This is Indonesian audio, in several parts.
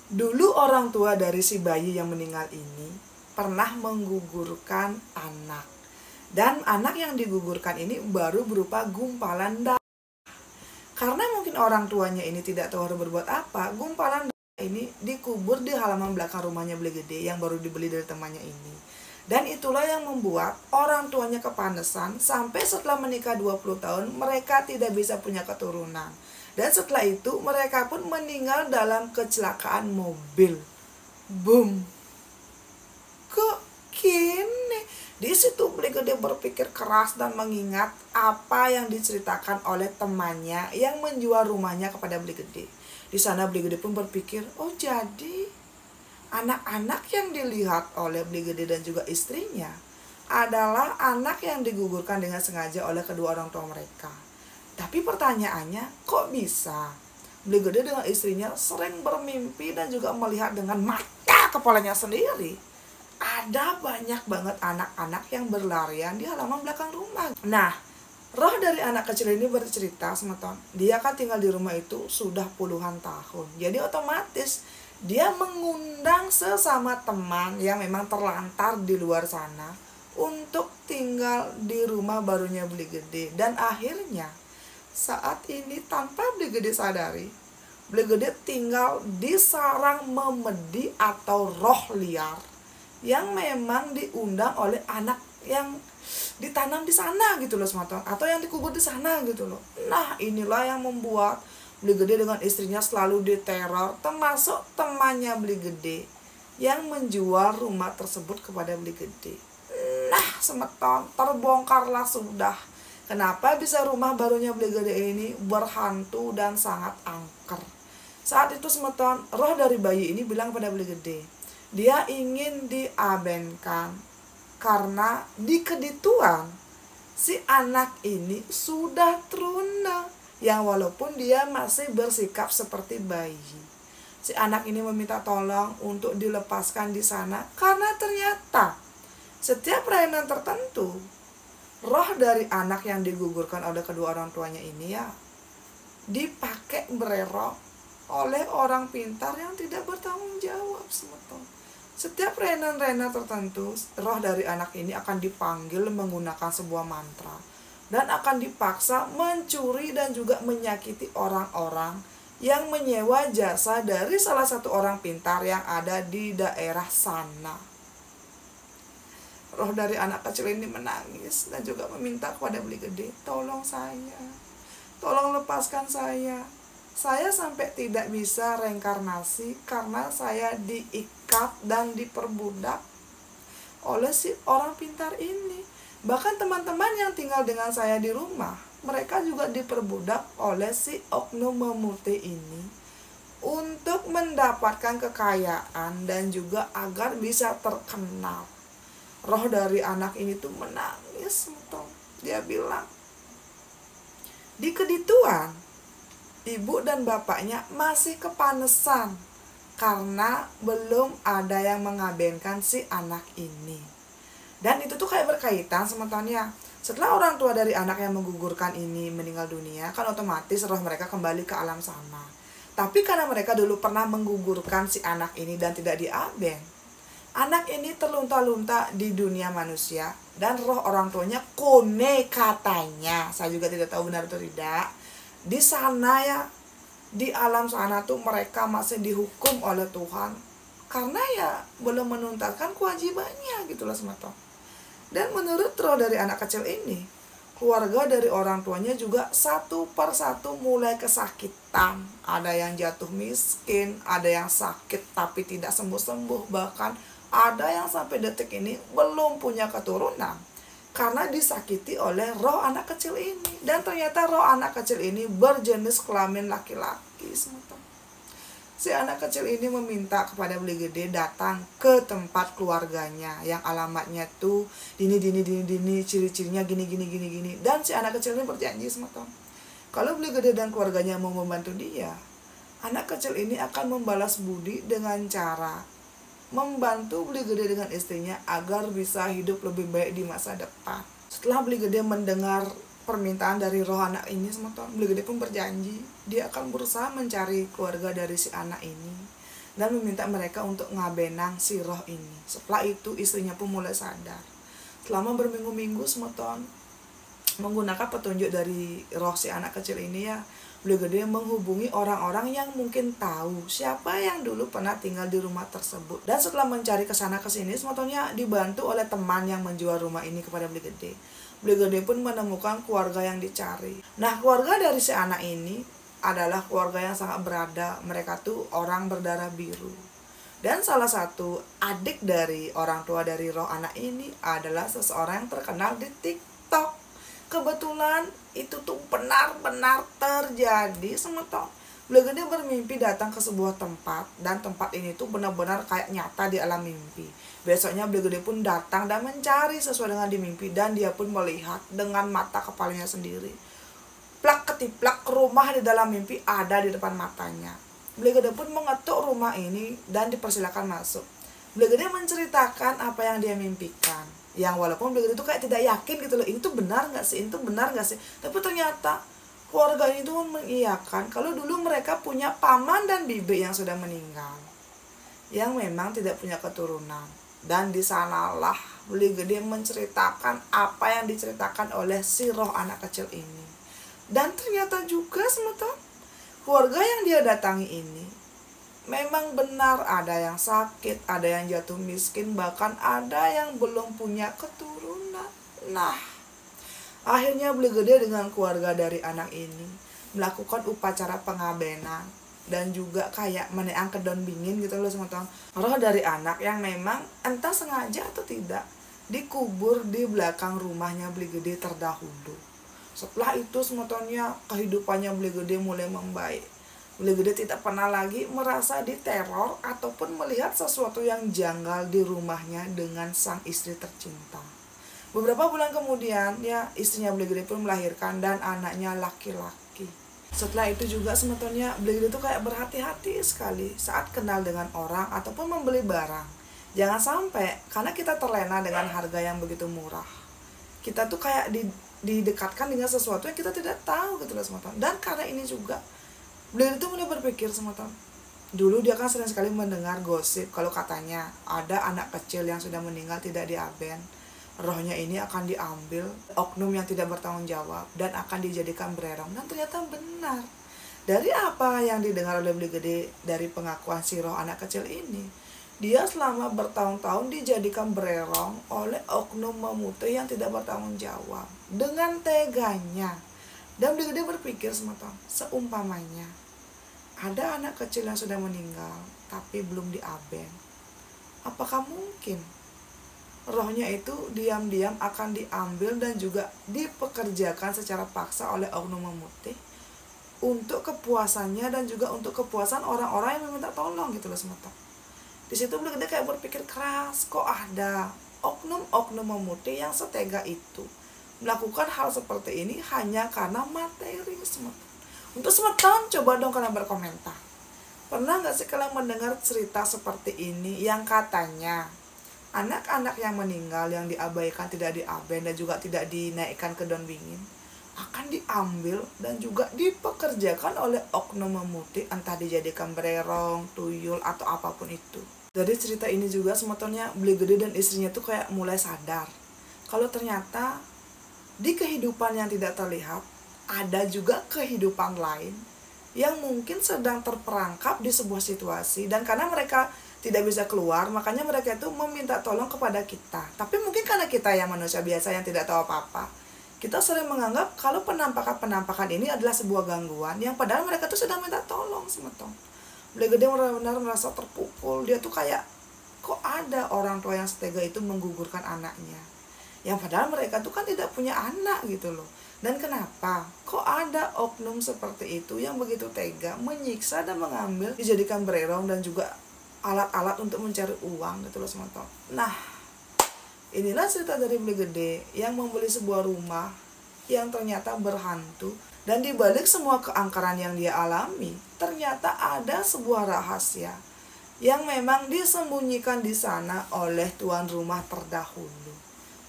Dulu orang tua dari si bayi yang meninggal ini pernah menggugurkan anak. Dan anak yang digugurkan ini baru berupa gumpalan darah. Karena mungkin orang tuanya ini tidak tahu harus berbuat apa, gumpalan darah ini dikubur di halaman belakang rumahnya Beli Gede yang baru dibeli dari temannya ini. Dan itulah yang membuat orang tuanya kepanasan sampai setelah menikah 20 tahun mereka tidak bisa punya keturunan. Dan setelah itu mereka pun meninggal dalam kecelakaan mobil. Boom. Kok gini? Di situ Beli Gede berpikir keras dan mengingat apa yang diceritakan oleh temannya yang menjual rumahnya kepada Beli Gede. Di sana Beli Gede pun berpikir, oh jadi anak-anak yang dilihat oleh Beli Gede dan juga istrinya adalah anak yang digugurkan dengan sengaja oleh kedua orang tua mereka. Tapi pertanyaannya, kok bisa Beli Gede dengan istrinya sering bermimpi dan juga melihat dengan mata kepalanya sendiri ada banyak banget anak-anak yang berlarian di halaman belakang rumah. Nah, roh dari anak kecil ini bercerita semeton, dia kan tinggal di rumah itu sudah puluhan tahun. Jadi otomatis dia mengundang sesama teman yang memang terlantar di luar sana untuk tinggal di rumah barunya Beli Gede. Dan akhirnya saat ini tanpa Beli Gede sadari, Beli Gede tinggal di sarang memedi atau roh liar yang memang diundang oleh anak yang ditanam di sana gitu loh sematong, atau yang dikubur di sana gitu loh. Nah, inilah yang membuat Beli Gede dengan istrinya selalu diteror, termasuk temannya Beli Gede yang menjual rumah tersebut kepada Beli Gede. Nah, semeton terbongkarlah sudah kenapa bisa rumah barunya Beli Gede ini berhantu dan sangat angker. Saat itu semeton roh dari bayi ini bilang pada Beli Gede, dia ingin diabenkan karena di kedituan si anak ini sudah teruna, yang walaupun dia masih bersikap seperti bayi. Si anak ini meminta tolong untuk dilepaskan di sana karena ternyata setiap perayaan tertentu roh dari anak yang digugurkan oleh kedua orang tuanya ini ya dipakai bererok oleh orang pintar yang tidak bertanggung jawab semeton. Setiap rena-rena tertentu, roh dari anak ini akan dipanggil menggunakan sebuah mantra dan akan dipaksa mencuri dan juga menyakiti orang-orang yang menyewa jasa dari salah satu orang pintar yang ada di daerah sana. Roh dari anak kecil ini menangis dan juga meminta kepada Beli Gede, tolong saya, tolong lepaskan saya. Saya sampai tidak bisa reinkarnasi karena saya diikat dan diperbudak oleh si orang pintar ini. Bahkan teman-teman yang tinggal dengan saya di rumah, mereka juga diperbudak oleh si oknum memutih ini untuk mendapatkan kekayaan dan juga agar bisa terkenal. Roh dari anak ini tuh menangis, dia bilang, di kedituan ibu dan bapaknya masih kepanasan karena belum ada yang mengabenkan si anak ini. Dan itu tuh kayak berkaitan semetonnya. Setelah orang tua dari anak yang menggugurkan ini meninggal dunia, kan otomatis roh mereka kembali ke alam sana. Tapi karena mereka dulu pernah menggugurkan si anak ini dan tidak diaben, anak ini terlunta-lunta di dunia manusia dan roh orang tuanya kone katanya, saya juga tidak tahu benar atau tidak, di sana ya, di alam sana tuh mereka masih dihukum oleh Tuhan karena ya belum menuntaskan kewajibannya gitulah semata. Dan menurut roh dari anak kecil ini, keluarga dari orang tuanya juga satu persatu mulai kesakitan. Ada yang jatuh miskin, ada yang sakit tapi tidak sembuh-sembuh, bahkan ada yang sampai detik ini belum punya keturunan karena disakiti oleh roh anak kecil ini. Dan ternyata roh anak kecil ini berjenis kelamin laki-laki. Si anak kecil ini meminta kepada Beli Gede datang ke tempat keluarganya yang alamatnya tuh dini, ciri-cirinya gini. Dan si anak kecil ini berjanji kalau Beli Gede dan keluarganya mau membantu dia, anak kecil ini akan membalas budi dengan cara membantu Beli Gede dengan istrinya agar bisa hidup lebih baik di masa depan. Setelah Beli Gede mendengar permintaan dari roh anak ini, Beli Gede pun berjanji dia akan berusaha mencari keluarga dari si anak ini dan meminta mereka untuk ngabenang si roh ini. Setelah itu istrinya pun mulai sadar. Selama berminggu-minggu semeton menggunakan petunjuk dari roh si anak kecil ini ya, Beli Gede menghubungi orang-orang yang mungkin tahu siapa yang dulu pernah tinggal di rumah tersebut. Dan setelah mencari kesana kesini, semetonnya dibantu oleh teman yang menjual rumah ini kepada Beli Gede. Beli Gede pun menemukan keluarga yang dicari. Nah, keluarga dari si anak ini adalah keluarga yang sangat berada. Mereka tuh orang berdarah biru. Dan salah satu adik dari orang tua dari roh anak ini adalah seseorang yang terkenal di TikTok. Kebetulan itu tuh benar-benar terjadi semeton. Beli Gede bermimpi datang ke sebuah tempat, dan tempat ini tuh benar-benar kayak nyata di alam mimpi. Besoknya Beli Gede pun datang dan mencari sesuai dengan di mimpi, dan dia pun melihat dengan mata kepalanya sendiri. Plak ketiplak rumah di dalam mimpi ada di depan matanya. Beli Gede pun mengetuk rumah ini dan dipersilakan masuk. Beli Gede menceritakan apa yang dia mimpikan. Yang walaupun Beli Gede itu kayak tidak yakin gitu loh, ini tuh benar nggak sih, itu benar nggak sih. Tapi ternyata keluarga ini tuh mengiyakan kalau dulu mereka punya paman dan bibi yang sudah meninggal, yang memang tidak punya keturunan. Dan di sanalah Beli Gede menceritakan apa yang diceritakan oleh si roh anak kecil ini. Dan ternyata juga semeton keluarga yang dia datangi ini memang benar ada yang sakit, ada yang jatuh miskin, bahkan ada yang belum punya keturunan. Nah, akhirnya Beli Gede dengan keluarga dari anak ini melakukan upacara pengabenan dan juga kayak meneang ke daun dingin gitu loh semeton. Roh dari anak yang memang entah sengaja atau tidak dikubur di belakang rumahnya Beli Gede terdahulu. Setelah itu semetonnya kehidupannya Beli Gede mulai membaik. Beli Gede tidak pernah lagi merasa diteror ataupun melihat sesuatu yang janggal di rumahnya dengan sang istri tercinta. Beberapa bulan kemudian, ya istrinya Beli Gede pun melahirkan dan anaknya laki-laki. Setelah itu juga semetonnya Beli Gede itu kayak berhati-hati sekali saat kenal dengan orang ataupun membeli barang. Jangan sampai karena kita terlena dengan harga yang begitu murah, kita tuh kayak didekatkan dengan sesuatu yang kita tidak tahu gitu loh semeton. Dan karena ini juga Beli Gede itu mulai berpikir semeton. Dulu dia kan sering sekali mendengar gosip kalau katanya ada anak kecil yang sudah meninggal tidak diaben. Rohnya ini akan diambil oknum yang tidak bertanggung jawab dan akan dijadikan bererong. Dan ternyata benar. Dari apa yang didengar oleh Beli Gede dari pengakuan si roh anak kecil ini, dia selama bertahun-tahun dijadikan bererong oleh oknum memutih yang tidak bertanggung jawab dengan teganya. Dan Beli Gede berpikir semeton, seumpamanya ada anak kecil yang sudah meninggal tapi belum diaben, apakah mungkin rohnya itu diam-diam akan diambil dan juga dipekerjakan secara paksa oleh oknum memutih untuk kepuasannya dan juga untuk kepuasan orang-orang yang meminta tolong gitu loh semeton. Di situ Beli Gede kayak berpikir keras, kok ada oknum-oknum memutih yang setega itu melakukan hal seperti ini hanya karena materi semeton. Untuk semeton, coba dong kalian berkomentar. Pernah gak sih kalian mendengar cerita seperti ini yang katanya anak-anak yang meninggal yang diabaikan, tidak diaben dan juga tidak dinaikkan ke daun dingin akan diambil dan juga dipekerjakan oleh oknum memutih, entah dijadikan bererong, tuyul atau apapun itu. Dari cerita ini juga semetonnya Beli Gede dan istrinya tuh kayak mulai sadar kalau ternyata di kehidupan yang tidak terlihat, ada juga kehidupan lain yang mungkin sedang terperangkap di sebuah situasi. Dan karena mereka tidak bisa keluar, makanya mereka itu meminta tolong kepada kita. Tapi mungkin karena kita yang manusia biasa yang tidak tahu apa-apa, kita sering menganggap kalau penampakan-penampakan ini adalah sebuah gangguan, yang padahal mereka tuh sedang minta tolong semeton. Beli Gede benar-benar merasa terpukul. Dia tuh kayak, kok ada orang tua yang setega itu menggugurkan anaknya, yang padahal mereka tuh kan tidak punya anak gitu loh. Dan kenapa kok ada oknum seperti itu yang begitu tega menyiksa dan mengambil, dijadikan bererong dan juga alat-alat untuk mencari uang gitu loh semeton. Nah, inilah cerita dari Beli Gede yang membeli sebuah rumah yang ternyata berhantu. Dan dibalik semua keangkeran yang dia alami, ternyata ada sebuah rahasia yang memang disembunyikan di sana oleh tuan rumah terdahulu.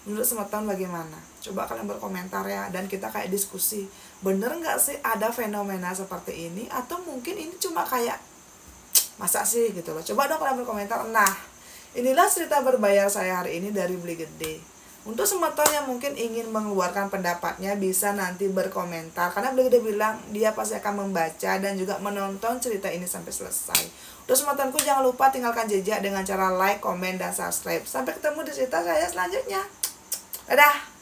Menurut semeton bagaimana? Coba kalian berkomentar ya, dan kita kayak diskusi. Bener nggak sih ada fenomena seperti ini? Atau mungkin ini cuma kayak Masa sih gitu loh. Coba dong kalian berkomentar. Nah, inilah cerita berbayar saya hari ini dari Beli Gede. Untuk semua yang mungkin ingin mengeluarkan pendapatnya bisa nanti berkomentar, karena Beli Gede bilang dia pasti akan membaca dan juga menonton cerita ini sampai selesai. Untuk semua temanku, jangan lupa tinggalkan jejak dengan cara like, komen, dan subscribe. Sampai ketemu di cerita saya selanjutnya. Dadah.